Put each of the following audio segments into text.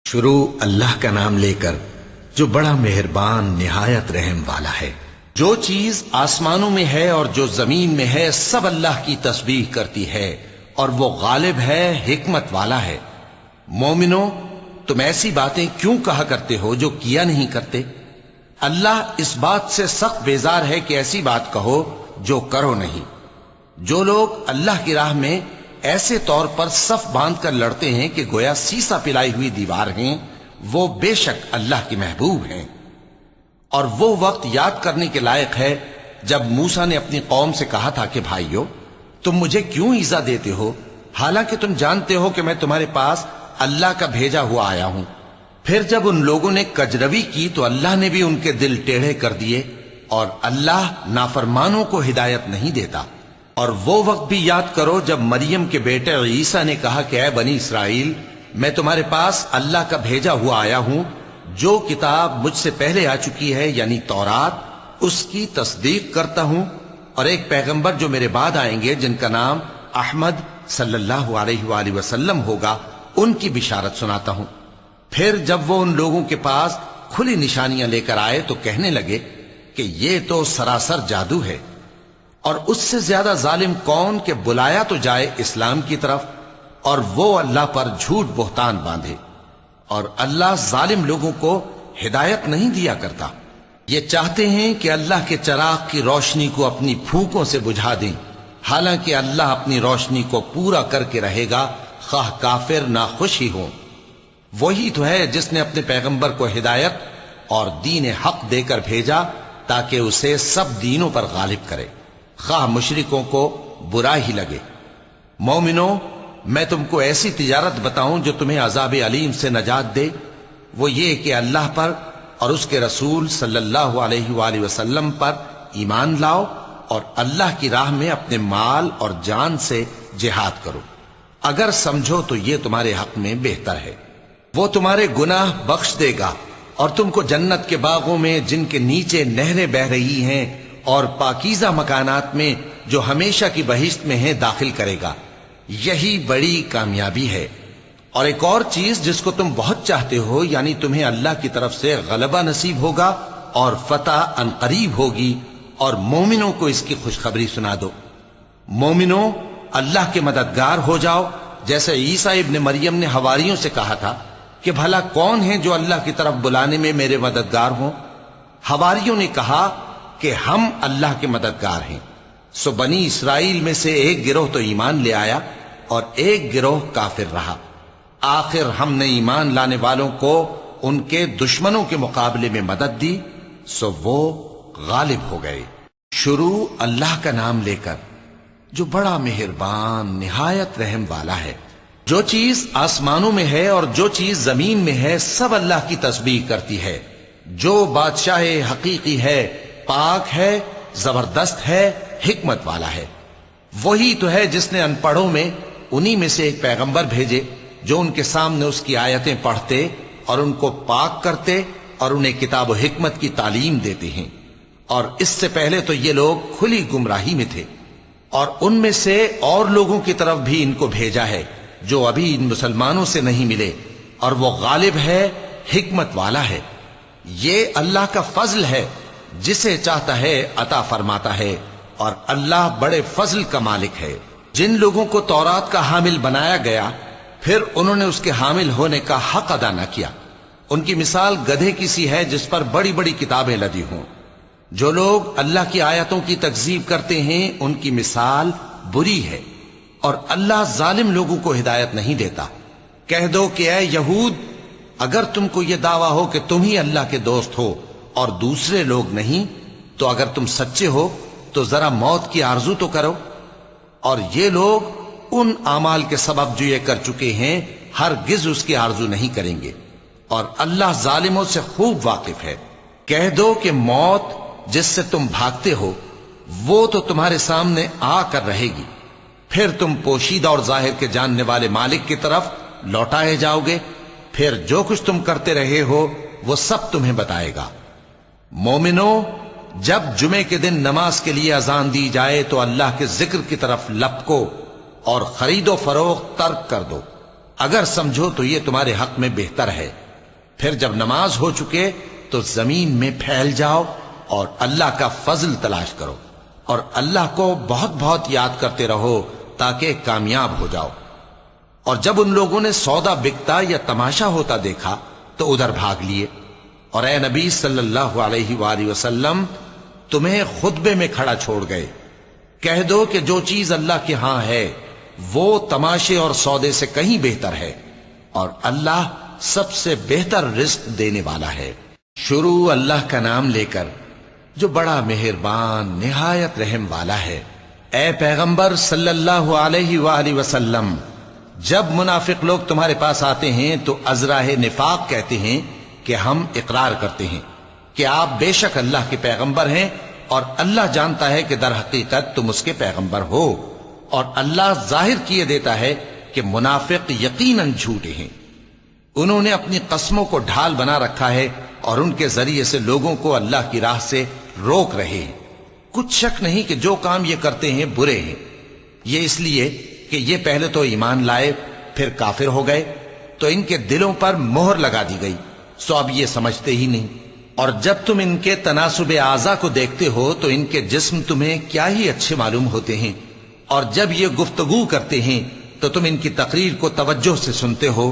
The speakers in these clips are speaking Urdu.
شروع اللہ کا نام لے کر جو بڑا مہربان نہایت رحم والا ہے۔ جو چیز آسمانوں میں ہے اور جو زمین میں ہے سب اللہ کی تسبیح کرتی ہے اور وہ غالب ہے، حکمت والا ہے۔ مومنو، تم ایسی باتیں کیوں کہا کرتے ہو جو کیا نہیں کرتے؟ اللہ اس بات سے سخت بیزار ہے کہ ایسی بات کہو جو کرو نہیں۔ جو لوگ اللہ کی راہ میں ایسے طور پر صف باندھ کر لڑتے ہیں کہ گویا سیسا پلائی ہوئی دیوار ہیں، وہ بے شک اللہ کے محبوب ہیں۔ اور وہ وقت یاد کرنے کے لائق ہے جب موسیٰ نے اپنی قوم سے کہا تھا کہ بھائیو، تم مجھے کیوں ایذا دیتے ہو حالانکہ تم جانتے ہو کہ میں تمہارے پاس اللہ کا بھیجا ہوا آیا ہوں۔ پھر جب ان لوگوں نے کجروی کی تو اللہ نے بھی ان کے دل ٹیڑھے کر دیے، اور اللہ نافرمانوں کو ہدایت نہیں دیتا۔ اور وہ وقت بھی یاد کرو جب مریم کے بیٹے عیسیٰ نے کہا کہ اے بنی اسرائیل، میں تمہارے پاس اللہ کا بھیجا ہوا آیا ہوں، جو کتاب مجھ سے پہلے آ چکی ہے یعنی تورات، اس کی تصدیق کرتا ہوں، اور ایک پیغمبر جو میرے بعد آئیں گے جن کا نام احمد صلی اللہ علیہ وآلہ وسلم ہوگا، ان کی بشارت سناتا ہوں۔ پھر جب وہ ان لوگوں کے پاس کھلی نشانیاں لے کر آئے تو کہنے لگے کہ یہ تو سراسر جادو ہے، اور اس سے زیادہ ظالم کون کہ بلایا تو جائے اسلام کی طرف اور وہ اللہ پر جھوٹ بہتان باندھے۔ اور اللہ ظالم لوگوں کو ہدایت نہیں دیا کرتا۔ یہ چاہتے ہیں کہ اللہ کے چراغ کی روشنی کو اپنی پھونکوں سے بجھا دیں، حالانکہ اللہ اپنی روشنی کو پورا کر کے رہے گا، خواہ کافر ناخوش ہی ہوں۔ وہی تو ہے جس نے اپنے پیغمبر کو ہدایت اور دین حق دے کر بھیجا تاکہ اسے سب دینوں پر غالب کرے، خواہ مشرکوں کو برا ہی لگے۔ مومنو، میں تم کو ایسی تجارت بتاؤں جو تمہیں عذاب علیم سے نجات دے؟ وہ یہ کہ اللہ پر اور اس کے رسول صلی اللہ علیہ وآلہ وسلم پر ایمان لاؤ اور اللہ کی راہ میں اپنے مال اور جان سے جہاد کرو۔ اگر سمجھو تو یہ تمہارے حق میں بہتر ہے۔ وہ تمہارے گناہ بخش دے گا اور تم کو جنت کے باغوں میں جن کے نیچے نہریں بہ رہی ہیں اور پاکیزہ مکانات میں جو ہمیشہ کی بہشت میں ہیں داخل کرے گا۔ یہی بڑی کامیابی ہے۔ اور ایک اور چیز جس کو تم بہت چاہتے ہو، یعنی تمہیں اللہ کی طرف سے غلبہ نصیب ہوگا اور فتح عنقریب ہوگی، اور مومنوں کو اس کی خوشخبری سنا دو۔ مومنوں، اللہ کے مددگار ہو جاؤ، جیسے عیسیٰ ابن مریم نے حواریوں سے کہا تھا کہ بھلا کون ہیں جو اللہ کی طرف بلانے میں میرے مددگار ہوں؟ حواریوں نے کہا کہ ہم اللہ کے مددگار ہیں۔ سو بنی اسرائیل میں سے ایک گروہ تو ایمان لے آیا اور ایک گروہ کافر رہا۔ آخر ہم نے ایمان لانے والوں کو ان کے دشمنوں کے مقابلے میں مدد دی، سو وہ غالب ہو گئے۔ شروع اللہ کا نام لے کر جو بڑا مہربان نہایت رحم والا ہے۔ جو چیز آسمانوں میں ہے اور جو چیز زمین میں ہے سب اللہ کی تسبیح کرتی ہے۔ جو بادشاہ حقیقی ہے، پاک ہے، زبردست ہے، حکمت والا ہے۔ وہی تو ہے جس نے ان پڑھوں میں انہی میں سے ایک پیغمبر بھیجے جو ان کے سامنے اس کی آیتیں پڑھتے اور ان کو پاک کرتے اور انہیں کتاب و حکمت کی تعلیم دیتے ہیں۔ اور اس سے پہلے تو یہ لوگ کھلی گمراہی میں تھے، اور ان میں سے اور لوگوں کی طرف بھی ان کو بھیجا ہے جو ابھی ان مسلمانوں سے نہیں ملے، اور وہ غالب ہے، حکمت والا ہے۔ یہ اللہ کا فضل ہے، جسے چاہتا ہے عطا فرماتا ہے، اور اللہ بڑے فضل کا مالک ہے۔ جن لوگوں کو تورات کا حامل بنایا گیا پھر انہوں نے اس کے حامل ہونے کا حق ادا نہ کیا، ان کی مثال گدھے کی سی ہے جس پر بڑی بڑی کتابیں لدی ہوں۔ جو لوگ اللہ کی آیتوں کی تکذیب کرتے ہیں ان کی مثال بری ہے، اور اللہ ظالم لوگوں کو ہدایت نہیں دیتا۔ کہہ دو کہ اے یہود، اگر تم کو یہ دعویٰ ہو کہ تم ہی اللہ کے دوست ہو اور دوسرے لوگ نہیں، تو اگر تم سچے ہو تو ذرا موت کی آرزو تو کرو۔ اور یہ لوگ ان اعمال کے سبب جو یہ کر چکے ہیں ہرگز اس کی آرزو نہیں کریں گے، اور اللہ ظالموں سے خوب واقف ہے۔ کہہ دو کہ موت جس سے تم بھاگتے ہو وہ تو تمہارے سامنے آ کر رہے گی، پھر تم پوشیدہ اور ظاہر کے جاننے والے مالک کی طرف لوٹائے جاؤ گے، پھر جو کچھ تم کرتے رہے ہو وہ سب تمہیں بتائے گا۔ مومنو، جب جمعے کے دن نماز کے لیے اذان دی جائے تو اللہ کے ذکر کی طرف لپکو اور خرید و فروخت ترک کر دو، اگر سمجھو تو یہ تمہارے حق میں بہتر ہے۔ پھر جب نماز ہو چکے تو زمین میں پھیل جاؤ اور اللہ کا فضل تلاش کرو، اور اللہ کو بہت بہت یاد کرتے رہو تاکہ کامیاب ہو جاؤ۔ اور جب ان لوگوں نے سودا بکتا یا تماشا ہوتا دیکھا تو ادھر بھاگ لیے، اور اے نبی صلی اللہ علیہ وآلہ وسلم تمہیں خطبے میں کھڑا چھوڑ گئے۔ کہہ دو کہ جو چیز اللہ کے ہاں ہے وہ تماشے اور سودے سے کہیں بہتر ہے، اور اللہ سب سے بہتر رزق دینے والا ہے۔ شروع اللہ کا نام لے کر جو بڑا مہربان نہایت رحم والا ہے۔ اے پیغمبر صلی اللہ علیہ وآلہ وسلم، جب منافق لوگ تمہارے پاس آتے ہیں تو ازراہ نفاق کہتے ہیں کہ ہم اقرار کرتے ہیں کہ آپ بے شک اللہ کے پیغمبر ہیں، اور اللہ جانتا ہے کہ در حقیقت تم اس کے پیغمبر ہو، اور اللہ ظاہر کیے دیتا ہے کہ منافق یقیناً جھوٹے ہیں۔ انہوں نے اپنی قسموں کو ڈھال بنا رکھا ہے اور ان کے ذریعے سے لوگوں کو اللہ کی راہ سے روک رہے ہیں۔ کچھ شک نہیں کہ جو کام یہ کرتے ہیں برے ہیں، یہ اس لیے کہ یہ پہلے تو ایمان لائے پھر کافر ہو گئے تو ان کے دلوں پر مہر لگا دی گئی، سو اب یہ سمجھتے ہی نہیں۔ اور جب تم ان کے تناسب اعضاء کو دیکھتے ہو تو ان کے جسم تمہیں کیا ہی اچھے معلوم ہوتے ہیں، اور جب یہ گفتگو کرتے ہیں تو تم ان کی تقریر کو توجہ سے سنتے ہو،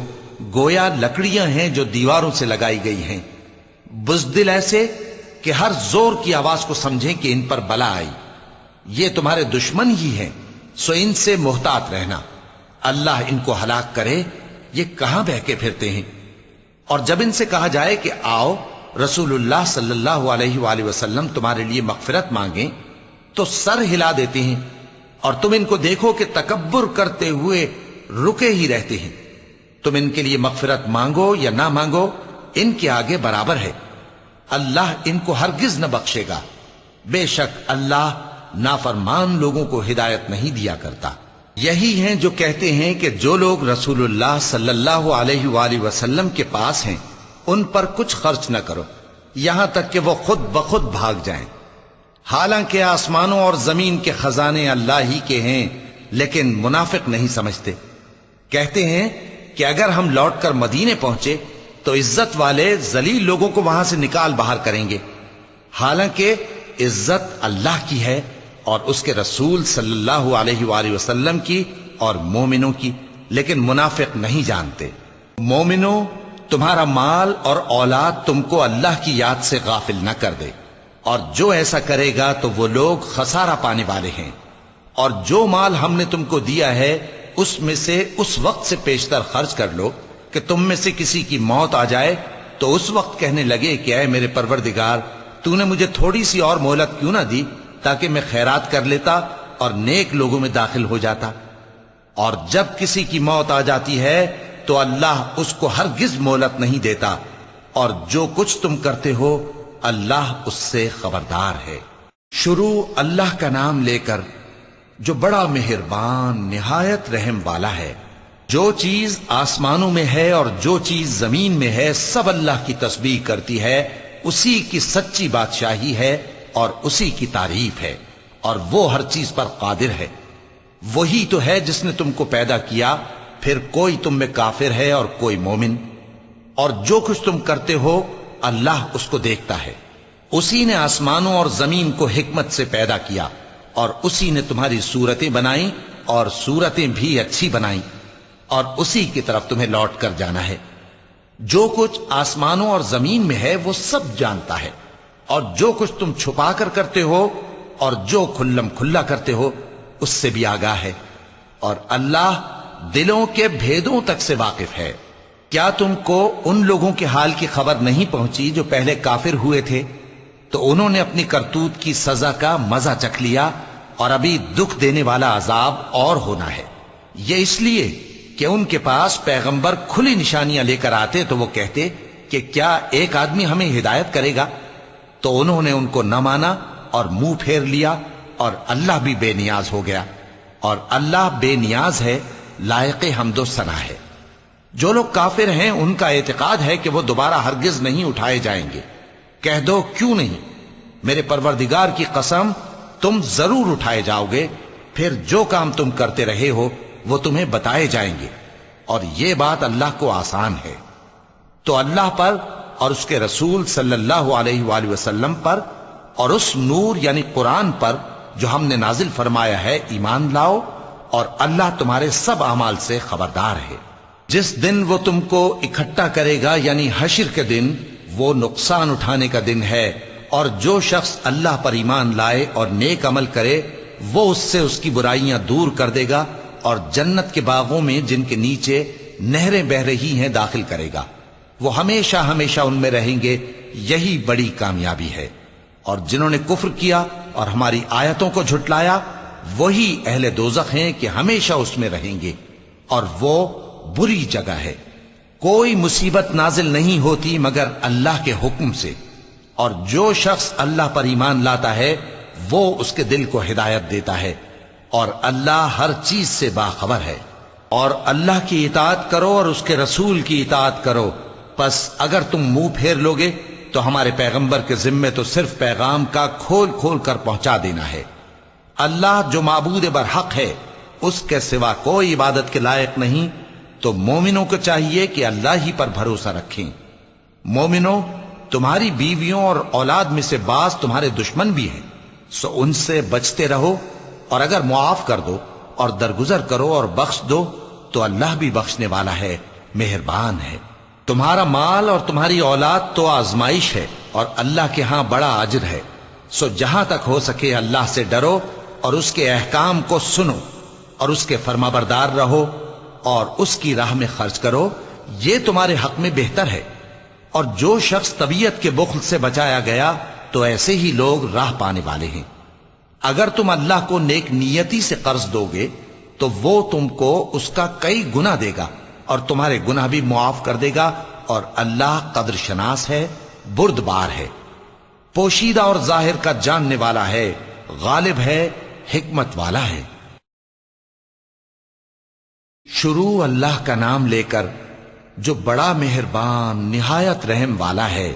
گویا لکڑیاں ہیں جو دیواروں سے لگائی گئی ہیں، بزدل ایسے کہ ہر زور کی آواز کو سمجھیں کہ ان پر بلا آئی۔ یہ تمہارے دشمن ہی ہیں، سو ان سے محتاط رہنا، اللہ ان کو ہلاک کرے، یہ کہاں بہکے پھرتے ہیں۔ اور جب ان سے کہا جائے کہ آؤ رسول اللہ صلی اللہ علیہ وآلہ وسلم تمہارے لیے مغفرت مانگیں تو سر ہلا دیتے ہیں، اور تم ان کو دیکھو کہ تکبر کرتے ہوئے رکے ہی رہتے ہیں۔ تم ان کے لیے مغفرت مانگو یا نہ مانگو، ان کے آگے برابر ہے، اللہ ان کو ہرگز نہ بخشے گا، بے شک اللہ نافرمان لوگوں کو ہدایت نہیں دیا کرتا۔ یہی ہیں جو کہتے ہیں کہ جو لوگ رسول اللہ صلی اللہ علیہ وآلہ وسلم کے پاس ہیں ان پر کچھ خرچ نہ کرو یہاں تک کہ وہ خود بخود بھاگ جائیں، حالانکہ آسمانوں اور زمین کے خزانے اللہ ہی کے ہیں، لیکن منافق نہیں سمجھتے۔ کہتے ہیں کہ اگر ہم لوٹ کر مدینے پہنچے تو عزت والے ذلیل لوگوں کو وہاں سے نکال باہر کریں گے، حالانکہ عزت اللہ کی ہے اور اس کے رسول صلی اللہ علیہ وآلہ وسلم کی اور مومنوں کی، لیکن منافق نہیں جانتے۔ مومنوں، تمہارا مال اور اولاد تم کو اللہ کی یاد سے غافل نہ کر دے، اور جو ایسا کرے گا تو وہ لوگ خسارہ پانے والے ہیں۔ اور جو مال ہم نے تم کو دیا ہے اس میں سے اس وقت سے پیشتر خرچ کر لو کہ تم میں سے کسی کی موت آ جائے تو اس وقت کہنے لگے کہ اے میرے پروردگار، تو نے مجھے تھوڑی سی اور مہلت کیوں نہ دی تاکہ میں خیرات کر لیتا اور نیک لوگوں میں داخل ہو جاتا۔ اور جب کسی کی موت آ جاتی ہے تو اللہ اس کو ہرگز مہلت نہیں دیتا، اور جو کچھ تم کرتے ہو اللہ اس سے خبردار ہے۔ شروع اللہ کا نام لے کر جو بڑا مہربان نہایت رحم والا ہے۔ جو چیز آسمانوں میں ہے اور جو چیز زمین میں ہے سب اللہ کی تسبیح کرتی ہے، اسی کی سچی بادشاہی ہے اور اسی کی تعریف ہے، اور وہ ہر چیز پر قادر ہے۔ وہی تو ہے جس نے تم کو پیدا کیا، پھر کوئی تم میں کافر ہے اور کوئی مومن، اور جو کچھ تم کرتے ہو اللہ اس کو دیکھتا ہے۔ اسی نے آسمانوں اور زمین کو حکمت سے پیدا کیا، اور اسی نے تمہاری صورتیں بنائیں اور صورتیں بھی اچھی بنائیں، اور اسی کی طرف تمہیں لوٹ کر جانا ہے۔ جو کچھ آسمانوں اور زمین میں ہے وہ سب جانتا ہے، اور جو کچھ تم چھپا کر کرتے ہو اور جو کھلم کھلا کرتے ہو اس سے بھی آگاہ ہے، اور اللہ دلوں کے بھیدوں تک سے واقف ہے۔ کیا تم کو ان لوگوں کے حال کی خبر نہیں پہنچی جو پہلے کافر ہوئے تھے؟ تو انہوں نے اپنی کرتوت کی سزا کا مزہ چکھ لیا، اور ابھی دکھ دینے والا عذاب اور ہونا ہے۔ یہ اس لیے کہ ان کے پاس پیغمبر کھلی نشانیاں لے کر آتے تو وہ کہتے کہ کیا ایک آدمی ہمیں ہدایت کرے گا؟ تو انہوں نے ان کو نہ مانا اور منہ پھیر لیا، اور اللہ بھی بے نیاز ہو گیا، اور اللہ بے نیاز ہے، لائق حمد و ثنا ہے۔ جو لوگ کافر ہیں ان کا اعتقاد ہے کہ وہ دوبارہ ہرگز نہیں اٹھائے جائیں گے۔ کہہ دو کیوں نہیں، میرے پروردگار کی قسم تم ضرور اٹھائے جاؤ گے، پھر جو کام تم کرتے رہے ہو وہ تمہیں بتائے جائیں گے۔ اور یہ بات اللہ کو آسان ہے۔ تو اللہ پر اور اس کے رسول صلی اللہ علیہ وآلہ وسلم پر اور اس نور یعنی قرآن پر جو ہم نے نازل فرمایا ہے ایمان لاؤ، اور اللہ تمہارے سب اعمال سے خبردار ہے۔ جس دن وہ تم کو اکٹھا کرے گا یعنی حشر کے دن، وہ نقصان اٹھانے کا دن ہے، اور جو شخص اللہ پر ایمان لائے اور نیک عمل کرے وہ اس سے اس کی برائیاں دور کر دے گا اور جنت کے باغوں میں جن کے نیچے نہریں بہ رہی ہیں داخل کرے گا۔ وہ ہمیشہ ہمیشہ ان میں رہیں گے، یہی بڑی کامیابی ہے۔ اور جنہوں نے کفر کیا اور ہماری آیتوں کو جھٹلایا وہی اہل دوزخ ہیں کہ ہمیشہ اس میں رہیں گے، اور وہ بری جگہ ہے۔ کوئی مصیبت نازل نہیں ہوتی مگر اللہ کے حکم سے، اور جو شخص اللہ پر ایمان لاتا ہے وہ اس کے دل کو ہدایت دیتا ہے، اور اللہ ہر چیز سے باخبر ہے۔ اور اللہ کی اطاعت کرو اور اس کے رسول کی اطاعت کرو، پس اگر تم منہ پھیر لوگے تو ہمارے پیغمبر کے ذمے تو صرف پیغام کا کھول کھول کر پہنچا دینا ہے۔ اللہ جو معبود برحق ہے اس کے سوا کوئی عبادت کے لائق نہیں، تو مومنوں کو چاہیے کہ اللہ ہی پر بھروسہ رکھیں۔ مومنوں، تمہاری بیویوں اور اولاد میں سے بعض تمہارے دشمن بھی ہیں، سو ان سے بچتے رہو، اور اگر معاف کر دو اور درگزر کرو اور بخش دو تو اللہ بھی بخشنے والا ہے، مہربان ہے۔ تمہارا مال اور تمہاری اولاد تو آزمائش ہے، اور اللہ کے ہاں بڑا اجر ہے، سو جہاں تک ہو سکے اللہ سے ڈرو اور اس کے احکام کو سنو اور اس کے فرما بردار رہو اور اس کی راہ میں خرچ کرو، یہ تمہارے حق میں بہتر ہے۔ اور جو شخص طبیعت کے بخل سے بچایا گیا تو ایسے ہی لوگ راہ پانے والے ہیں۔ اگر تم اللہ کو نیک نیتی سے قرض دو گے تو وہ تم کو اس کا کئی گنا دے گا اور تمہارے گناہ بھی معاف کر دے گا، اور اللہ قدر شناس ہے، بردبار ہے، پوشیدہ اور ظاہر کا جاننے والا ہے، غالب ہے، حکمت والا ہے۔ شروع اللہ کا نام لے کر جو بڑا مہربان نہایت رحم والا ہے۔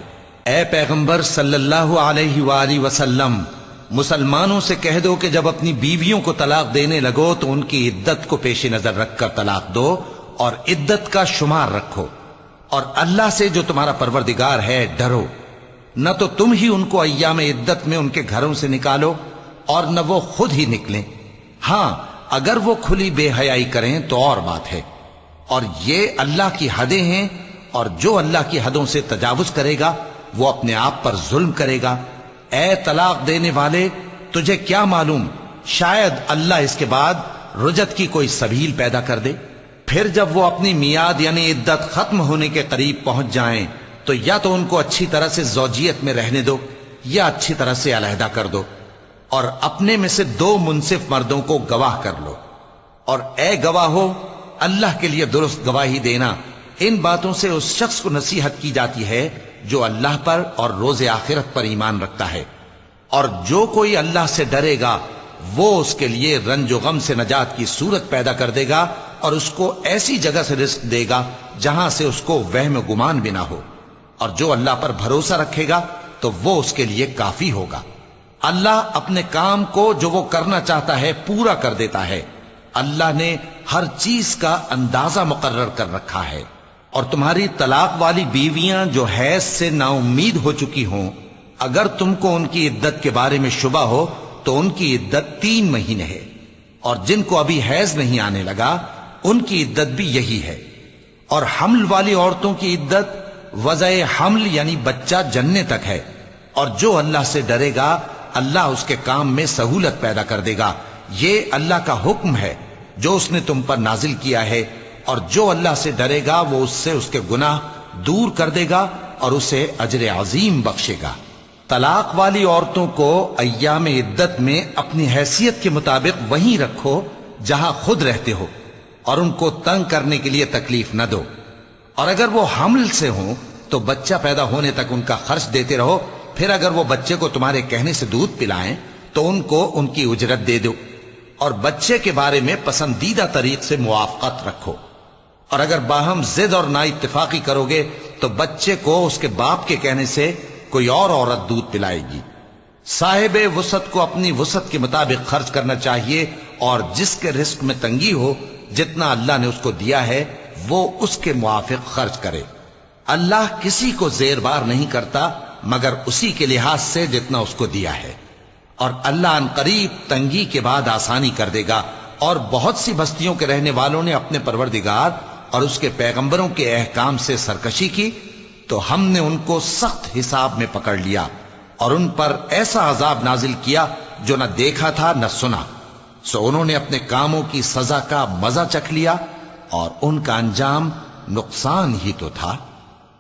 اے پیغمبر صلی اللہ علیہ وآلہ وسلم، مسلمانوں سے کہہ دو کہ جب اپنی بیویوں کو طلاق دینے لگو تو ان کی عدت کو پیش نظر رکھ کر طلاق دو اور عدت کا شمار رکھو، اور اللہ سے جو تمہارا پروردگار ہے ڈرو۔ نہ تو تم ہی ان کو ایام عدت میں ان کے گھروں سے نکالو اور نہ وہ خود ہی نکلیں، ہاں اگر وہ کھلی بے حیائی کریں تو اور بات ہے، اور یہ اللہ کی حدیں ہیں، اور جو اللہ کی حدوں سے تجاوز کرے گا وہ اپنے آپ پر ظلم کرے گا۔ اے طلاق دینے والے، تجھے کیا معلوم، شاید اللہ اس کے بعد رجعت کی کوئی سبیل پیدا کر دے۔ پھر جب وہ اپنی میعاد یعنی عدت ختم ہونے کے قریب پہنچ جائیں تو یا تو ان کو اچھی طرح سے زوجیت میں رہنے دو یا اچھی طرح سے علیحدہ کر دو، اور اپنے میں سے 2 منصف مردوں کو گواہ کر لو، اور اے گواہو، اللہ کے لیے درست گواہی دینا۔ ان باتوں سے اس شخص کو نصیحت کی جاتی ہے جو اللہ پر اور روز آخرت پر ایمان رکھتا ہے، اور جو کوئی اللہ سے ڈرے گا وہ اس کے لیے رنج و غم سے نجات کی صورت پیدا کر دے گا، اور اس کو ایسی جگہ سے رزق دے گا جہاں سے اس کو وہم و گمان بھی نہ ہو، اور جو اللہ پر بھروسہ رکھے گا تو وہ اس کے لیے کافی ہوگا۔ اللہ اپنے کام کو جو وہ کرنا چاہتا ہے پورا کر دیتا ہے۔ اللہ نے ہر چیز کا اندازہ مقرر کر رکھا ہے۔ اور تمہاری طلاق والی بیویاں جو حیض سے نا امید ہو چکی ہوں، اگر تم کو ان کی عدت کے بارے میں شبہ ہو تو ان کی عدت 3 مہینے ہے، اور جن کو ابھی حیض نہیں آنے لگا ان کی عدت بھی یہی ہے۔ اور حمل والی عورتوں کی عدت وضع حمل یعنی بچہ جننے تک ہے، اور جو اللہ سے ڈرے گا اللہ اس کے کام میں سہولت پیدا کر دے گا۔ یہ اللہ کا حکم ہے جو اس نے تم پر نازل کیا ہے، اور جو اللہ سے ڈرے گا وہ اس سے اس کے گناہ دور کر دے گا اور اسے اجر عظیم بخشے گا۔ طلاق والی عورتوں کو ایام عدت میں اپنی حیثیت کے مطابق وہیں رکھو جہاں خود رہتے ہو، اور ان کو تنگ کرنے کے لیے تکلیف نہ دو، اور اگر وہ حمل سے ہوں تو بچہ پیدا ہونے تک ان کا خرچ دیتے رہو، پھر اگر وہ بچے کو تمہارے کہنے سے دودھ پلائیں تو ان کو ان کی اجرت دے دو، اور بچے کے بارے میں پسندیدہ طریق سے موافقت رکھو۔ اور اگر باہم ضد اور نا اتفاقی کرو گے تو بچے کو اس کے باپ کے کہنے سے کوئی اور عورت دودھ پلائے گی۔ صاحب وسعت کو اپنی وسعت کے مطابق خرچ کرنا چاہیے، اور جس کے رزق میں تنگی ہو جتنا اللہ نے اس کو دیا ہے وہ اس کے موافق خرچ کرے۔ اللہ کسی کو زیر بار نہیں کرتا مگر اسی کے لحاظ سے جتنا اس کو دیا ہے، اور اللہ ان قریب تنگی کے بعد آسانی کر دے گا۔ اور بہت سی بستیوں کے رہنے والوں نے اپنے پروردگار اور اس کے پیغمبروں کے احکام سے سرکشی کی تو ہم نے ان کو سخت حساب میں پکڑ لیا اور ان پر ایسا عذاب نازل کیا جو نہ دیکھا تھا نہ سنا، سو انہوں نے اپنے کاموں کی سزا کا مزہ چکھ لیا اور ان کا انجام نقصان ہی تو تھا۔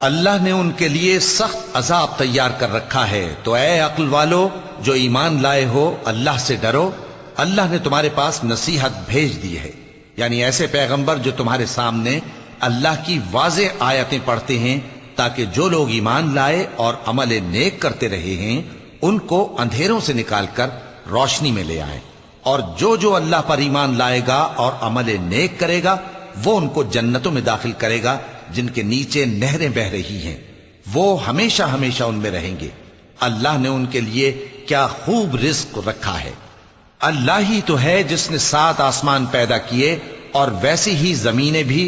اللہ نے ان کے لیے سخت عذاب تیار کر رکھا ہے، تو اے عقل والو جو ایمان لائے ہو اللہ سے ڈرو۔ اللہ نے تمہارے پاس نصیحت بھیج دی ہے، یعنی ایسے پیغمبر جو تمہارے سامنے اللہ کی واضح آیتیں پڑھتے ہیں تاکہ جو لوگ ایمان لائے اور عمل نیک کرتے رہے ہیں ان کو اندھیروں سے نکال کر روشنی میں لے آئیں، اور جو اللہ پر ایمان لائے گا اور عمل نیک کرے گا وہ ان کو جنتوں میں داخل کرے گا جن کے نیچے نہریں بہ رہی ہیں، وہ ہمیشہ ہمیشہ ان میں رہیں گے۔ اللہ نے ان کے لیے کیا خوب رزق رکھا ہے۔ اللہ ہی تو ہے جس نے 7 آسمان پیدا کیے اور ویسی ہی زمینیں بھی،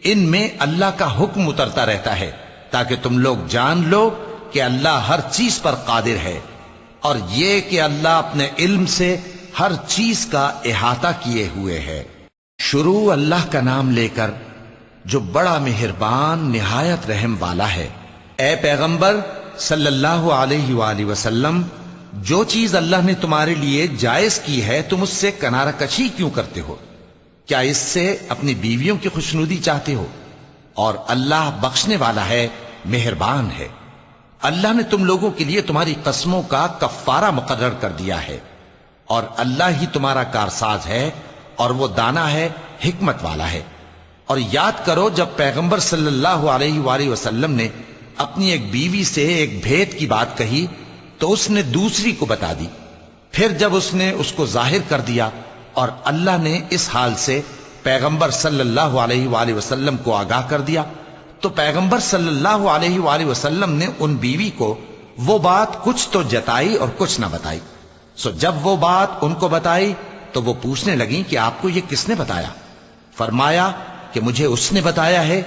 ان میں اللہ کا حکم اترتا رہتا ہے تاکہ تم لوگ جان لو کہ اللہ ہر چیز پر قادر ہے، اور یہ کہ اللہ اپنے علم سے ہر چیز کا احاطہ کیے ہوئے ہے۔ شروع اللہ کا نام لے کر جو بڑا مہربان نہایت رحم والا ہے۔ اے پیغمبر صلی اللہ علیہ وآلہ وسلم، جو چیز اللہ نے تمہارے لیے جائز کی ہے تم اس سے کنارہ کشی کیوں کرتے ہو؟ کیا اس سے اپنی بیویوں کی خوشنودی چاہتے ہو؟ اور اللہ بخشنے والا ہے، مہربان ہے۔ اللہ نے تم لوگوں کے لیے تمہاری قسموں کا کفارہ مقرر کر دیا ہے، اور اللہ ہی تمہارا کارساز ہے اور وہ دانا ہے، حکمت والا ہے۔ اور یاد کرو جب پیغمبر صلی اللہ علیہ وآلہ وسلم نے اپنی ایک بیوی سے ایک بھید کی بات کہی تو اس نے دوسری کو بتا دی، پھر جب اس نے اس کو ظاہر کر دیا اور اللہ نے اس حال سے پیغمبر صلی اللہ علیہ وآلہ وسلم کو آگاہ کر دیا تو پیغمبر صلی اللہ علیہ وآلہ وسلم نے ان بیوی کو وہ بات کچھ تو جتائی اور کچھ نہ بتائی۔ سو جب وہ بات ان کو بتائی تو وہ پوچھنے لگیں کہ آپ کو یہ کس نے بتایا؟ فرمایا کہ مجھے اس نے بتایا ہے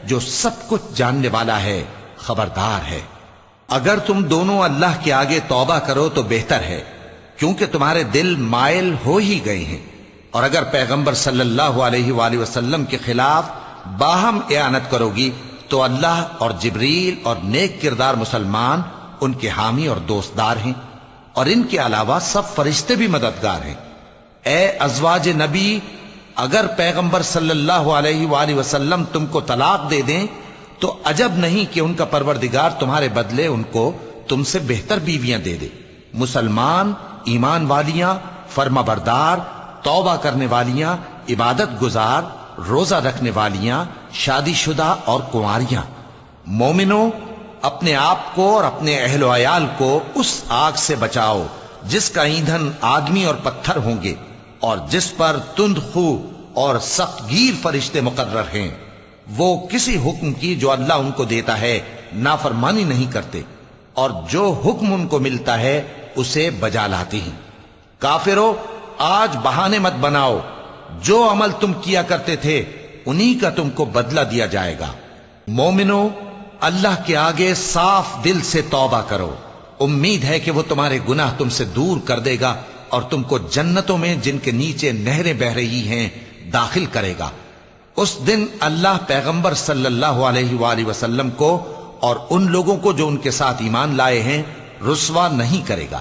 جو سب کچھ جاننے والا ہے، خبردار ہے۔ اگر تم دونوں اللہ کے آگے توبہ کرو تو بہتر ہے، کیونکہ تمہارے دل مائل ہو ہی گئے ہیں، اور اگر پیغمبر صلی اللہ علیہ وآلہ وسلم کے خلاف باہم اعانت کرو گی تو اللہ اور جبریل اور نیک کردار مسلمان ان کے حامی اور دوستدار ہیں، اور ان کے علاوہ سب فرشتے بھی مددگار ہیں۔ اے ازواج نبی، اگر پیغمبر صلی اللہ علیہ وآلہ وسلم تم کو طلاق دے دیں تو عجب نہیں کہ ان کا پروردگار تمہارے بدلے ان کو تم سے بہتر بیویاں دے دے، مسلمان، ایمان والیاں، فرما بردار، توبہ کرنے والیاں، عبادت گزار، روزہ رکھنے والیاں، شادی شدہ اور کنواریاں۔ مومنوں، اپنے آپ کو اور اپنے اہل و عیال کو اس آگ سے بچاؤ جس کا ایندھن آدمی اور پتھر ہوں گے، اور جس پر تند خو اور سخت گیر فرشتے مقرر ہیں۔ وہ کسی حکم کی جو اللہ ان کو دیتا ہے نافرمانی نہیں کرتے، اور جو حکم ان کو ملتا ہے اسے بجا لاتے ہیں۔ کافرو، آج بہانے مت بناؤ، جو عمل تم کیا کرتے تھے انہی کا تم کو بدلہ دیا جائے گا۔ مومنو، اللہ کے آگے صاف دل سے توبہ کرو، امید ہے کہ وہ تمہارے گناہ تم سے دور کر دے گا اور تم کو جنتوں میں جن کے نیچے نہریں بہ رہی ہیں داخل کرے گا۔ اس دن اللہ پیغمبر صلی اللہ علیہ وآلہ وسلم کو اور ان لوگوں کو جو ان کے ساتھ ایمان لائے ہیں رسوا نہیں کرے گا،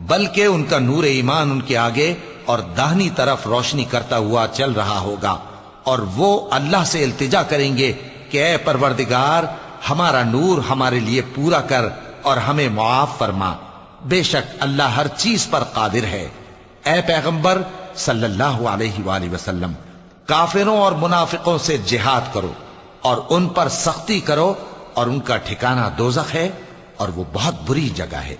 بلکہ ان کا نور ایمان ان کے آگے اور داہنی طرف روشنی کرتا ہوا چل رہا ہوگا، اور وہ اللہ سے التجا کریں گے کہ اے پروردگار، ہمارا نور ہمارے لیے پورا کر اور ہمیں معاف فرما، بے شک اللہ ہر چیز پر قادر ہے۔ اے پیغمبر صلی اللہ علیہ وآلہ وسلم، کافروں اور منافقوں سے جہاد کرو اور ان پر سختی کرو، اور ان کا ٹھکانہ دوزخ ہے اور وہ بہت بری جگہ ہے۔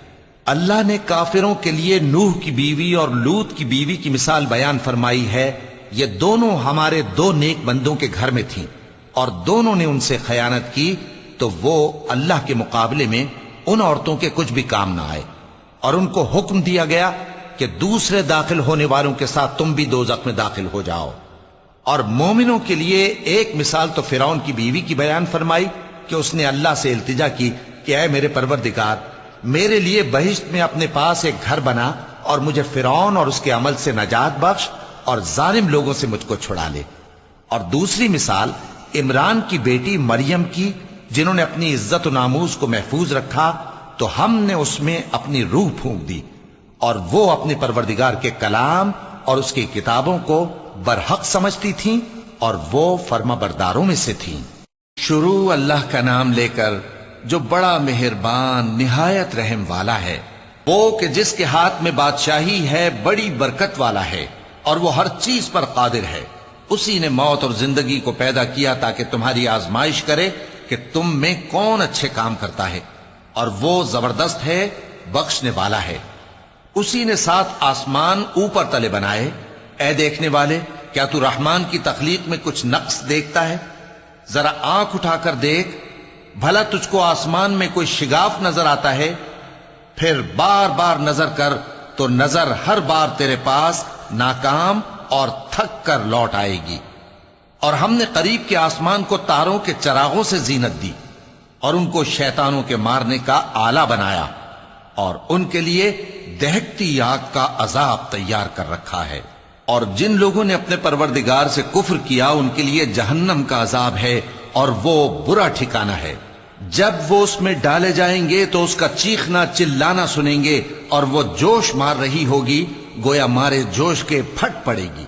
اللہ نے کافروں کے لیے نوح کی بیوی اور لوط کی بیوی کی مثال بیان فرمائی ہے۔ یہ دونوں ہمارے دو نیک بندوں کے گھر میں تھیں، اور دونوں نے ان سے خیانت کی تو وہ اللہ کے مقابلے میں ان عورتوں کے کچھ بھی کام نہ آئے، اور ان کو حکم دیا گیا کہ دوسرے داخل ہونے والوں کے ساتھ تم بھی دوزخ میں داخل ہو جاؤ۔ اور مومنوں کے لیے ایک مثال تو فرعون کی بیوی کی بیان فرمائی کہ اس نے اللہ سے التجا کی کہ اے میرے پروردگار، میرے لیے بہشت میں اپنے پاس ایک گھر بنا اور مجھے فرعون اور اس کے عمل سے نجات بخش اور ظالم لوگوں سے مجھ کو چھڑا لے۔ اور دوسری مثال عمران کی بیٹی مریم کی، جنہوں نے اپنی عزت و ناموس کو محفوظ رکھا تو ہم نے اس میں اپنی روح پھونک دی، اور وہ اپنے پروردگار کے کلام اور اس کی کتابوں کو برحق سمجھتی تھیں اور وہ فرما برداروں میں سے تھیں۔ شروع اللہ کا نام لے کر جو بڑا مہربان نہایت رحم والا ہے، وہ کہ جس کے ہاتھ میں بادشاہی ہے، بڑی برکت والا ہے اور وہ ہر چیز پر قادر ہے۔ اسی نے موت اور زندگی کو پیدا کیا تاکہ تمہاری آزمائش کرے کہ تم میں کون اچھے کام کرتا ہے، اور وہ زبردست ہے، بخشنے والا ہے۔ اسی نے 7 آسمان اوپر تلے بنائے۔ اے دیکھنے والے، کیا تو رحمان کی تخلیق میں کچھ نقص دیکھتا ہے؟ ذرا آنکھ اٹھا کر دیکھ، بھلا تجھ کو آسمان میں کوئی شگاف نظر آتا ہے؟ پھر بار بار نظر کر تو نظر ہر بار تیرے پاس ناکام اور تھک کر لوٹ آئے گی۔ اور ہم نے قریب کے آسمان کو تاروں کے چراغوں سے زینت دی اور ان کو شیطانوں کے مارنے کا آلہ بنایا، اور ان کے لیے دہکتی آگ کا عذاب تیار کر رکھا ہے۔ اور جن لوگوں نے اپنے پروردگار سے کفر کیا ان کے لیے جہنم کا عذاب ہے، اور وہ برا ٹھکانہ ہے۔ جب وہ اس میں ڈالے جائیں گے تو اس کا چیخنا چلانا سنیں گے، اور وہ جوش مار رہی ہوگی گویا مارے جوش کے پھٹ پڑے گی۔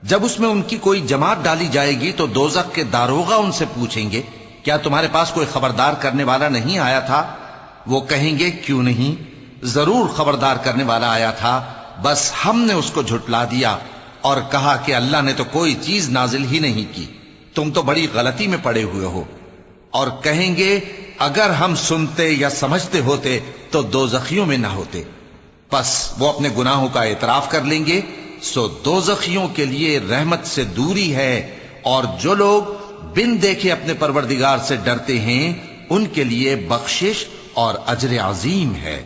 جب اس میں ان کی کوئی جماعت ڈالی جائے گی تو دوزخ کے داروغہ ان سے پوچھیں گے، کیا تمہارے پاس کوئی خبردار کرنے والا نہیں آیا تھا؟ وہ کہیں گے، کیوں نہیں، ضرور خبردار کرنے والا آیا تھا، بس ہم نے اس کو جھٹلا دیا اور کہا کہ اللہ نے تو کوئی چیز نازل ہی نہیں کی، تم تو بڑی غلطی میں پڑے ہوئے ہو۔ اور کہیں گے، اگر ہم سنتے یا سمجھتے ہوتے تو دوزخیوں میں نہ ہوتے۔ پس وہ اپنے گناہوں کا اعتراف کر لیں گے، سو دوزخیوں کے لیے رحمت سے دوری ہے، اور جو لوگ بن دیکھے اپنے پروردگار سے ڈرتے ہیں ان کے لیے بخشش اور اجر عظیم ہے۔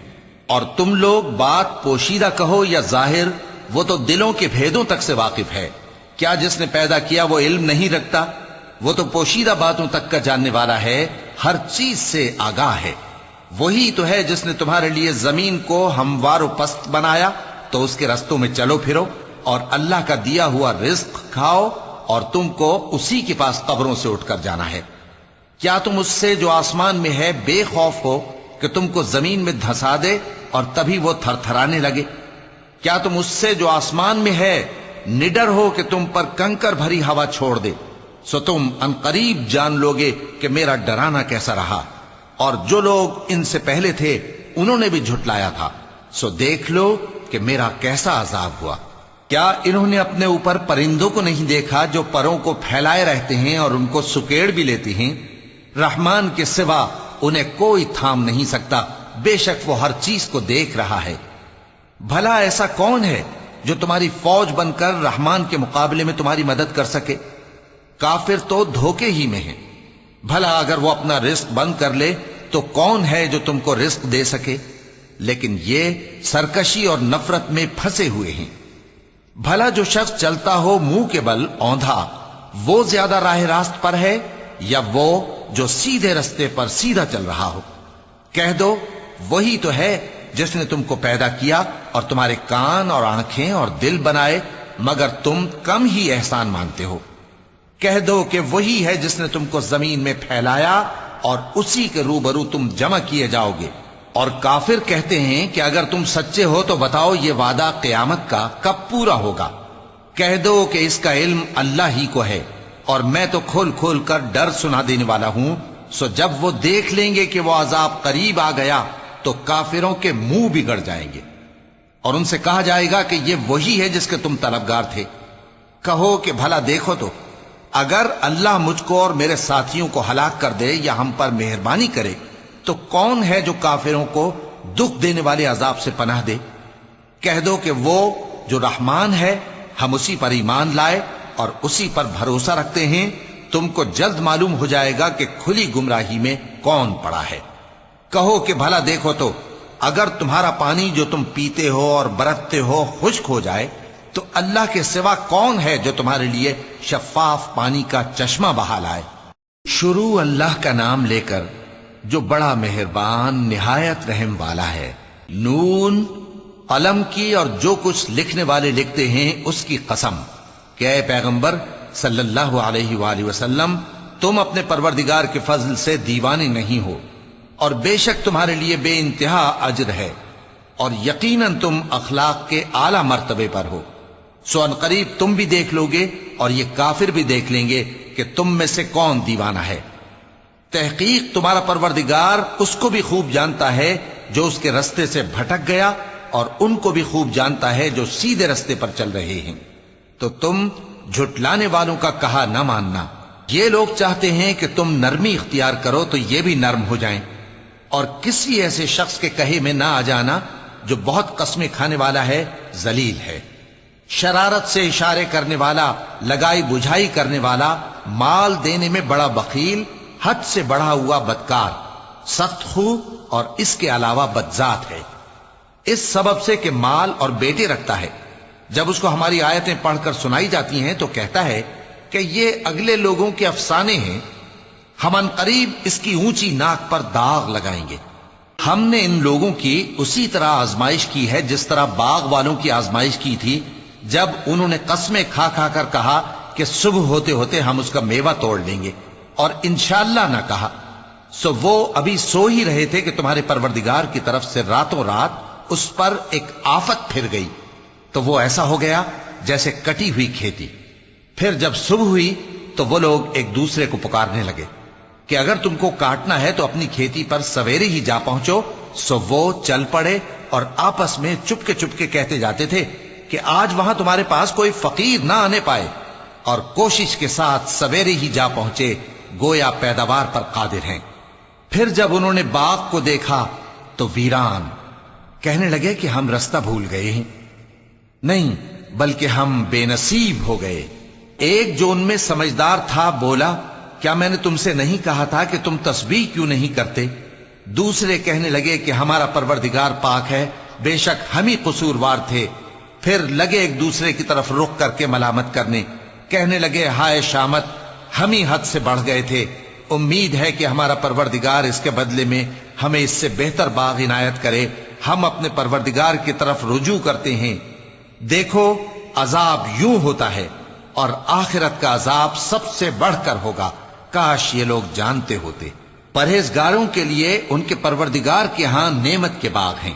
اور تم لوگ بات پوشیدہ کہو یا ظاہر، وہ تو دلوں کے بھیدوں تک سے واقف ہے۔ کیا جس نے پیدا کیا وہ علم نہیں رکھتا؟ وہ تو پوشیدہ باتوں تک کا جاننے والا ہے، ہر چیز سے آگاہ ہے۔ وہی تو ہے جس نے تمہارے لیے زمین کو ہموار و پست بنایا تو اس کے رستوں میں چلو پھرو، اور اللہ کا دیا ہوا رزق کھاؤ، اور تم کو اسی کے پاس قبروں سے اٹھ کر جانا ہے۔ کیا تم اس سے جو آسمان میں ہے بے خوف ہو کہ تم کو زمین میں دھسا دے اور تبھی وہ تھر تھرانے لگے؟ کیا تم اس سے جو آسمان میں ہے نڈر ہو کہ تم پر کنکر بھری ہوا چھوڑ دے؟ سو تم عنقریب جان لوگے کہ میرا ڈرانا کیسا رہا۔ اور جو لوگ ان سے پہلے تھے انہوں نے بھی جھٹلایا تھا، سو دیکھ لو کہ میرا کیسا عذاب ہوا۔ کیا انہوں نے اپنے اوپر پرندوں کو نہیں دیکھا جو پروں کو پھیلائے رہتے ہیں اور ان کو سکیڑ بھی لیتے ہیں؟ رحمان کے سوا انہیں کوئی تھام نہیں سکتا، بے شک وہ ہر چیز کو دیکھ رہا ہے۔ بھلا ایسا کون ہے جو تمہاری فوج بن کر رحمان کے مقابلے میں تمہاری مدد کر سکے؟ کافر تو دھوکے ہی میں ہیں۔ بھلا اگر وہ اپنا رزق بند کر لے تو کون ہے جو تم کو رزق دے سکے؟ لیکن یہ سرکشی اور نفرت میں پھنسے ہوئے ہیں۔ بھلا جو شخص چلتا ہو منہ کے بل اوندھا، وہ زیادہ راہ راست پر ہے یا وہ جو سیدھے رستے پر سیدھا چل رہا ہو؟ کہہ دو، وہی تو ہے جس نے تم کو پیدا کیا اور تمہارے کان اور آنکھیں اور دل بنائے، مگر تم کم ہی احسان مانتے ہو۔ کہہ دو کہ وہی ہے جس نے تم کو زمین میں پھیلایا اور اسی کے روبرو تم جمع کیے جاؤ گے۔ اور کافر کہتے ہیں کہ اگر تم سچے ہو تو بتاؤ یہ وعدہ قیامت کا کب پورا ہوگا؟ کہہ دو کہ اس کا علم اللہ ہی کو ہے، اور میں تو کھول کھول کر ڈر سنا دینے والا ہوں۔ سو جب وہ دیکھ لیں گے کہ وہ عذاب قریب آ گیا تو کافروں کے منہ بگڑ جائیں گے، اور ان سے کہا جائے گا کہ یہ وہی ہے جس کے تم طلبگار تھے۔ کہو کہ بھلا دیکھو تو، اگر اللہ مجھ کو اور میرے ساتھیوں کو ہلاک کر دے یا ہم پر مہربانی کرے تو کون ہے جو کافروں کو دکھ دینے والے عذاب سے پناہ دے؟ کہہ دو کہ وہ جو رحمان ہے، ہم اسی پر ایمان لائے اور اسی پر بھروسہ رکھتے ہیں۔ تم کو جلد معلوم ہو جائے گا کہ کھلی گمراہی میں کون پڑا ہے۔ کہو کہ بھلا دیکھو تو، اگر تمہارا پانی جو تم پیتے ہو اور برتتے ہو خشک ہو جائے تو اللہ کے سوا کون ہے جو تمہارے لیے شفاف پانی کا چشمہ بہا لائے؟ شروع اللہ کا نام لے کر جو بڑا مہربان نہایت رحم والا ہے۔ نون، قلم کی اور جو کچھ لکھنے والے لکھتے ہیں اس کی قسم کہ اے پیغمبر صلی اللہ علیہ وآلہ وسلم، تم اپنے پروردگار کے فضل سے دیوانے نہیں ہو، اور بے شک تمہارے لیے بے انتہا اجر ہے، اور یقیناً تم اخلاق کے اعلی مرتبے پر ہو۔ سو ان قریب تم بھی دیکھ لو گے اور یہ کافر بھی دیکھ لیں گے کہ تم میں سے کون دیوانہ ہے۔ تحقیق تمہارا پروردگار اس کو بھی خوب جانتا ہے جو اس کے رستے سے بھٹک گیا، اور ان کو بھی خوب جانتا ہے جو سیدھے رستے پر چل رہے ہیں۔ تو تم جھٹلانے والوں کا کہا نہ ماننا۔ یہ لوگ چاہتے ہیں کہ تم نرمی اختیار کرو تو یہ بھی نرم ہو جائیں، اور کسی ایسے شخص کے کہے میں نہ آ جانا جو بہت قسمیں کھانے والا ہے، ذلیل ہے، شرارت سے اشارے کرنے والا، لگائی بجھائی کرنے والا، مال دینے میں بڑا بخیل، حد سے بڑھا ہوا بدکار، سخت خو اور اس کے علاوہ بدذات ہے۔ اس سبب سے کہ مال اور بیٹے رکھتا ہے، جب اس کو ہماری آیتیں پڑھ کر سنائی جاتی ہیں تو کہتا ہے کہ یہ اگلے لوگوں کے افسانے ہیں، ہم ان قریب اس کی اونچی ناک پر داغ لگائیں گے۔ ہم نے ان لوگوں کی اسی طرح آزمائش کی ہے جس طرح باغ والوں کی آزمائش کی تھی، جب انہوں نے قسمیں کھا کھا کر کہا کہ صبح ہوتے ہوتے ہم اس کا میوہ توڑ لیں گے، اور انشاءاللہ نہ کہا۔ سو وہ ابھی سو ہی رہے تھے کہ تمہارے پروردگار کی طرف سے راتوں رات اس پر ایک آفت پھر گئی، تو وہ ایسا ہو گیا جیسے کٹی ہوئی کھیتی۔ پھر جب صبح ہوئی تو وہ لوگ ایک دوسرے کو پکارنے لگے کہ اگر تم کو کاٹنا ہے تو اپنی کھیتی پر سویرے ہی جا پہنچو۔ سو وہ چل پڑے اور آپس میں چپ کے کہتے جاتے تھے کہ آج وہاں تمہارے پاس کوئی فقیر نہ آنے پائے، اور کوشش کے ساتھ سویرے ہی جا پہنچے، گویا پیداوار پر قادر ہیں۔ پھر جب انہوں نے باغ کو دیکھا تو ویران، کہنے لگے کہ ہم رستہ بھول گئے ہیں، نہیں بلکہ ہم بے نصیب ہو گئے۔ ایک جو ان میں سمجھدار تھا بولا، کیا میں نے تم سے نہیں کہا تھا کہ تم تسبیح کیوں نہیں کرتے؟ دوسرے کہنے لگے کہ ہمارا پروردگار پاک ہے، بے شک ہم ہی قصوروار تھے۔ پھر لگے ایک دوسرے کی طرف رخ کر کے ملامت کرنے، کہنے لگے ہائے شامت، ہم ہی حد سے بڑھ گئے تھے، امید ہے کہ ہمارا پروردگار اس کے بدلے میں ہمیں اس سے بہتر باغ عنایت کرے، ہم اپنے پروردگار کی طرف رجوع کرتے ہیں۔ دیکھو عذاب یوں ہوتا ہے، اور آخرت کا عذاب سب سے بڑھ کر ہوگا، کاش یہ لوگ جانتے ہوتے۔ پرہیزگاروں کے لیے ان کے پروردگار کے ہاں نعمت کے باغ ہیں۔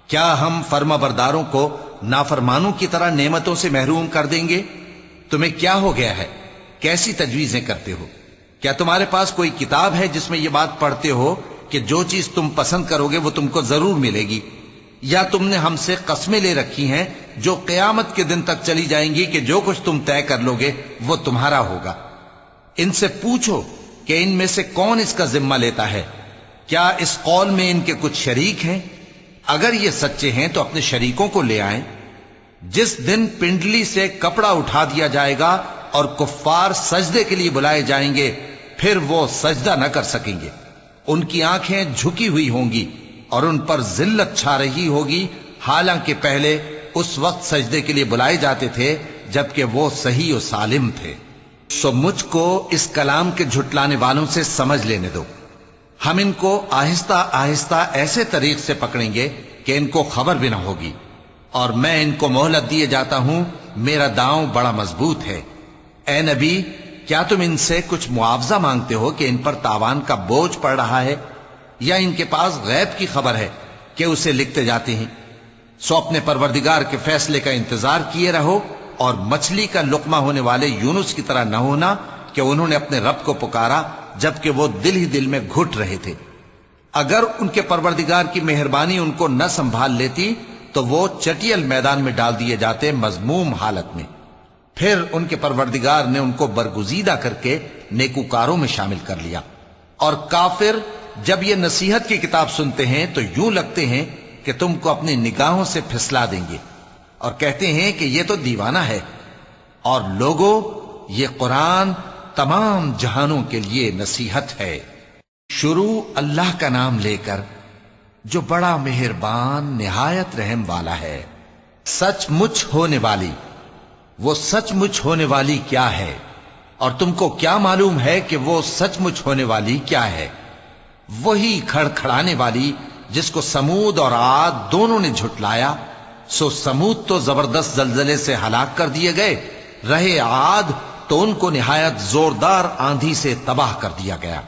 کیا ہم فرما برداروں کو نافرمانوں کی طرح نعمتوں سے محروم کر دیں گے؟ تمہیں کیا ہو گیا ہے؟ کیسی تجویزیں کرتے ہو؟ کیا تمہارے پاس کوئی کتاب ہے جس میں یہ بات پڑھتے ہو کہ جو چیز تم پسند کرو گے وہ تم کو ضرور ملے گی؟ یا تم نے ہم سے قسمیں لے رکھی ہیں جو قیامت کے دن تک چلی جائیں گی کہ جو کچھ تم طے کر لو گے وہ تمہارا ہوگا؟ ان سے پوچھو کہ ان میں سے کون اس کا ذمہ لیتا ہے؟ کیا اس قول میں ان کے کچھ شریک ہیں؟ اگر یہ سچے ہیں تو اپنے شریکوں کو لے آئیں۔ جس دن پنڈلی سے کپڑا اٹھا دیا جائے گا اور کفار سجدے کے لیے بلائے جائیں گے، پھر وہ سجدہ نہ کر سکیں گے، ان کی آنکھیں جھکی ہوئی ہوں گی اور ان پر ذلت چھا رہی ہوگی، حالانکہ پہلے اس وقت سجدے کے لیے بلائے جاتے تھے جبکہ وہ صحیح و سالم تھے۔ سو مجھ کو اس کلام کے جھٹلانے والوں سے سمجھ لینے دو، ہم ان کو آہستہ آہستہ ایسے طریق سے پکڑیں گے کہ ان کو خبر بھی نہ ہوگی، اور میں ان کو مہلت دیے جاتا ہوں، میرا داؤں بڑا مضبوط ہے۔ اے نبی، کیا تم ان سے کچھ معاوضہ مانگتے ہو کہ ان پر تاوان کا بوجھ پڑ رہا ہے، یا ان کے پاس غیب کی خبر ہے کہ اسے لکھتے جاتے ہیں؟ سو اپنے پروردگار کے فیصلے کا انتظار کیے رہو، اور مچھلی کا لقمہ ہونے والے یونس کی طرح نہ ہونا کہ انہوں نے اپنے رب کو پکارا جبکہ وہ دل ہی دل میں گھٹ رہے تھے۔ اگر ان کے پروردگار کی مہربانی ان کو نہ سنبھال لیتی تو وہ چٹیل میدان میں ڈال دیے جاتے مذموم حالت میں۔ پھر ان کے پروردگار نے ان کو برگزیدہ کر کے نیکوکاروں میں شامل کر لیا۔ اور کافر جب یہ نصیحت کی کتاب سنتے ہیں تو یوں لگتے ہیں کہ تم کو اپنی نگاہوں سے پھسلا دیں گے، اور کہتے ہیں کہ یہ تو دیوانہ ہے۔ اور لوگوں، یہ قرآن تمام جہانوں کے لیے نصیحت ہے۔ شروع اللہ کا نام لے کر جو بڑا مہربان نہایت رحم والا ہے۔ سچ مچ ہونے والی وہ سچ مچ ہونے والی کیا ہے؟ اور تم کو کیا معلوم ہے کہ وہ سچ مچ ہونے والی کیا ہے؟ وہی کھڑکھڑانے والی جس کو سمود اور عاد دونوں نے جھٹلایا. سو سمود تو زبردست زلزلے سے ہلاک کر دیے گئے، رہے عاد تو ان کو نہایت زوردار آندھی سے تباہ کر دیا گیا.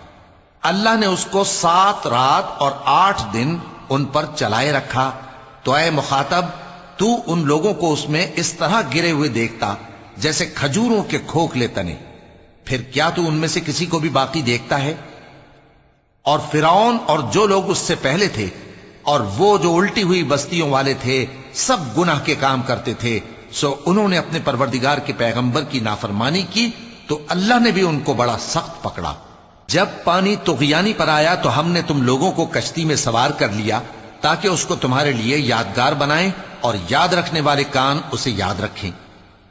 اللہ نے اس کو 7 رات اور 8 دن ان پر چلائے رکھا. تو اے مخاطب، تو ان لوگوں کو اس میں اس طرح گرے ہوئے دیکھتا جیسے کھجوروں کے کھوکھلے تنے. پھر کیا تو ان میں سے کسی کو بھی باقی دیکھتا ہے؟ اور فرعون اور جو لوگ اس سے پہلے تھے اور وہ جو الٹی ہوئی بستیوں والے تھے، سب گناہ کے کام کرتے تھے. سو انہوں نے اپنے پروردگار کے پیغمبر کی نافرمانی کی تو اللہ نے بھی ان کو بڑا سخت پکڑا. جب پانی طغیانی پر آیا تو ہم نے تم لوگوں کو کشتی میں سوار کر لیا تاکہ اس کو تمہارے لیے یادگار بنائیں اور یاد رکھنے والے کان اسے یاد رکھیں.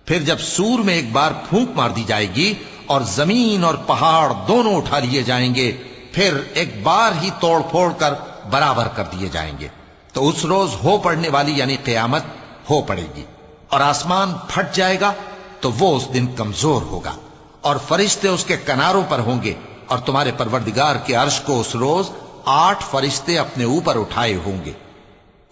پھر جب سور میں ایک بار پھونک مار دی جائے گی اور زمین اور پہاڑ دونوں اٹھا لیے جائیں گے، پھر ایک بار ہی توڑ پھوڑ کر برابر کر دیے جائیں گے، تو اس روز ہو پڑنے والی یعنی قیامت ہو پڑے گی اور آسمان پھٹ جائے گا تو وہ اس دن کمزور ہوگا اور فرشتے اس کے کناروں پر ہوں گے. اور تمہارے پروردگار کے عرش کو اس روز 8 فرشتے اپنے اوپر اٹھائے ہوں گے.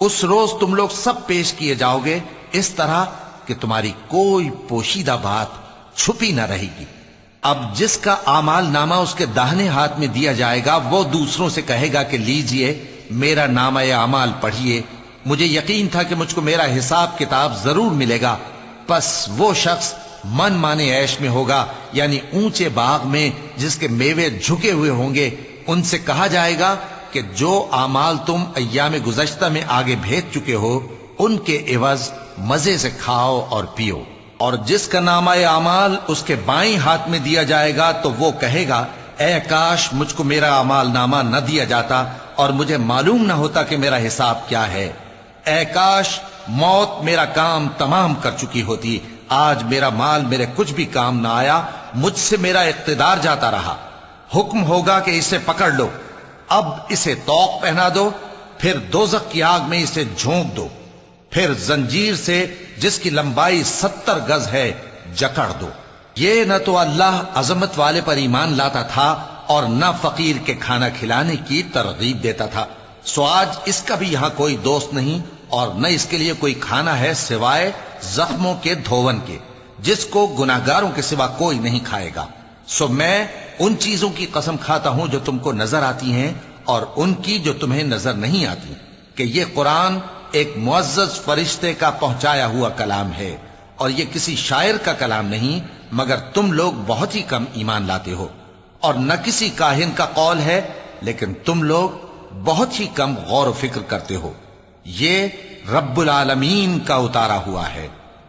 اس روز تم لوگ سب پیش کیے جاؤ گے اس طرح کہ تمہاری کوئی پوشیدہ بات چھپی نہ رہے گی. اب جس کا اعمال نامہ اس کے داہنے ہاتھ میں دیا جائے گا وہ دوسروں سے کہے گا کہ لیجئے میرا نامہ اعمال پڑھیے، مجھے یقین تھا کہ مجھ کو میرا حساب کتاب ضرور ملے گا. پس وہ شخص من مانے عیش میں ہوگا، یعنی اونچے باغ میں جس کے میوے جھکے ہوئے ہوں گے. ان سے کہا جائے گا کہ جو اعمال تم ایام گزشتہ میں آگے بھیج چکے ہو ان کے عوض مزے سے کھاؤ اور پیو. اور جس کا نامہ اعمال اس کے بائیں ہاتھ میں دیا جائے گا تو وہ کہے گا اے کاش مجھ کو میرا اعمال نامہ نہ دیا جاتا اور مجھے معلوم نہ ہوتا کہ میرا حساب کیا ہے. اے کاش موت میرا کام تمام کر چکی ہوتی، آج میرا مال میرے کچھ بھی کام نہ آیا، مجھ سے میرا اقتدار جاتا رہا. حکم ہوگا کہ اسے پکڑ لو، اب اسے طوق پہنا دو، پھر دوزخ کی آگ میں اسے جھونک دو، پھر زنجیر سے جس کی لمبائی 70 گز ہے جکڑ دو. یہ نہ تو اللہ عظمت والے پر ایمان لاتا تھا اور نہ فقیر کے کھانا کھلانے کی ترغیب دیتا تھا. سو آج اس کا بھی یہاں کوئی دوست نہیں اور نہ اس کے لیے کوئی کھانا ہے سوائے زخموں کے دھون کے، جس کو گناہگاروں کے سوا کوئی نہیں کھائے گا. سو میں ان چیزوں کی قسم کھاتا ہوں جو تم کو نظر آتی ہیں اور ان کی جو تمہیں نظر نہیں آتی، کہ یہ قرآن ایک معزز فرشتے کا پہنچایا ہوا کلام ہے اور یہ کسی شاعر کا کلام نہیں، مگر تم لوگ بہت ہی کم ایمان لاتے ہو. اور نہ کسی کاہن کا قول ہے، لیکن تم لوگ بہت ہی کم غور و فکر کرتے ہو. یہ رب العالمین کا اتارا ہوا ہے.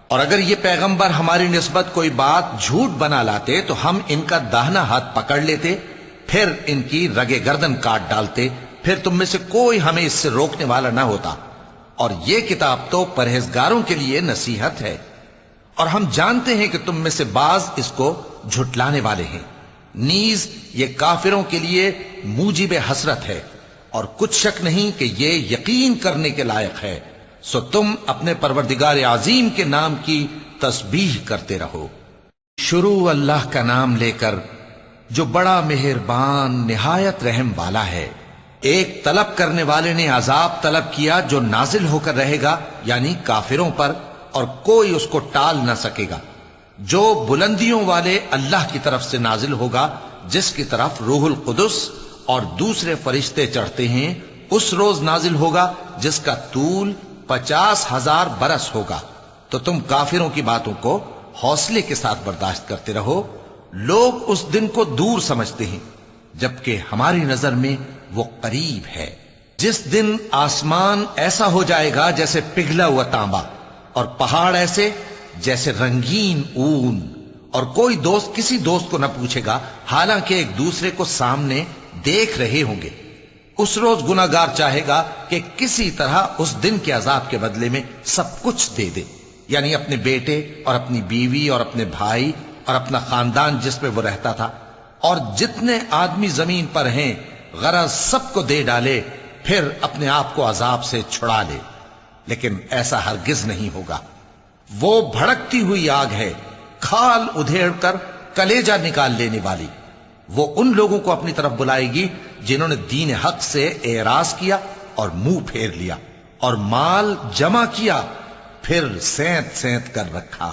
اور اگر یہ پیغمبر ہماری نسبت کوئی بات جھوٹ بنا لاتے تو ہم ان کا داہنا ہاتھ پکڑ لیتے، پھر ان کی رگے گردن کاٹ ڈالتے، پھر تم میں سے کوئی ہمیں اس سے روکنے والا نہ ہوتا. اور یہ کتاب تو پرہیزگاروں کے لیے نصیحت ہے. اور ہم جانتے ہیں کہ تم میں سے بعض اس کو جھٹلانے والے ہیں. نیز یہ کافروں کے لیے موجب حسرت ہے اور کچھ شک نہیں کہ یہ یقین کرنے کے لائق ہے. سو تم اپنے پروردگار عظیم کے نام کی تسبیح کرتے رہو. شروع اللہ کا نام لے کر جو بڑا مہربان نہایت رحم والا ہے. ایک طلب کرنے والے نے عذاب طلب کیا جو نازل ہو کر رہے گا، یعنی کافروں پر، اور کوئی اس کو ٹال نہ سکے گا. جو بلندیوں والے اللہ کی طرف سے نازل ہوگا، جس کی طرف روح القدس اور دوسرے فرشتے چڑھتے ہیں، اس روز نازل ہوگا جس کا طول 50,000 برس ہوگا. تو تم کافروں کی باتوں کو حوصلے کے ساتھ برداشت کرتے رہو. لوگ اس دن کو دور سمجھتے ہیں جبکہ ہماری نظر میں وہ قریب ہے. جس دن آسمان ایسا ہو جائے گا جیسے پگھلا ہوا تانبا، اور پہاڑ ایسے جیسے رنگین اون، اور کوئی دوست کسی دوست کو نہ پوچھے گا حالانکہ ایک دوسرے کو سامنے دیکھ رہے ہوں گے. اس روز گناہگار چاہے گا کہ کسی طرح اس دن کے عذاب کے بدلے میں سب کچھ دے دے، یعنی اپنے بیٹے اور اپنی بیوی اور اپنے بھائی اور اپنا خاندان جس میں وہ رہتا تھا، اور جتنے آدمی زمین پر ہیں غرض سب کو دے ڈالے، پھر اپنے آپ کو عذاب سے چھڑا لے. لیکن ایسا ہرگز نہیں ہوگا. وہ بھڑکتی ہوئی آگ ہے، کھال ادھیڑ کر کلیجہ نکال لینے والی. وہ ان لوگوں کو اپنی طرف بلائے گی جنہوں نے دین حق سے اعراض کیا اور منہ پھیر لیا اور مال جمع کیا پھر سینت سینت کر رکھا.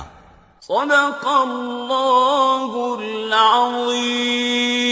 صدق اللہ العظیم.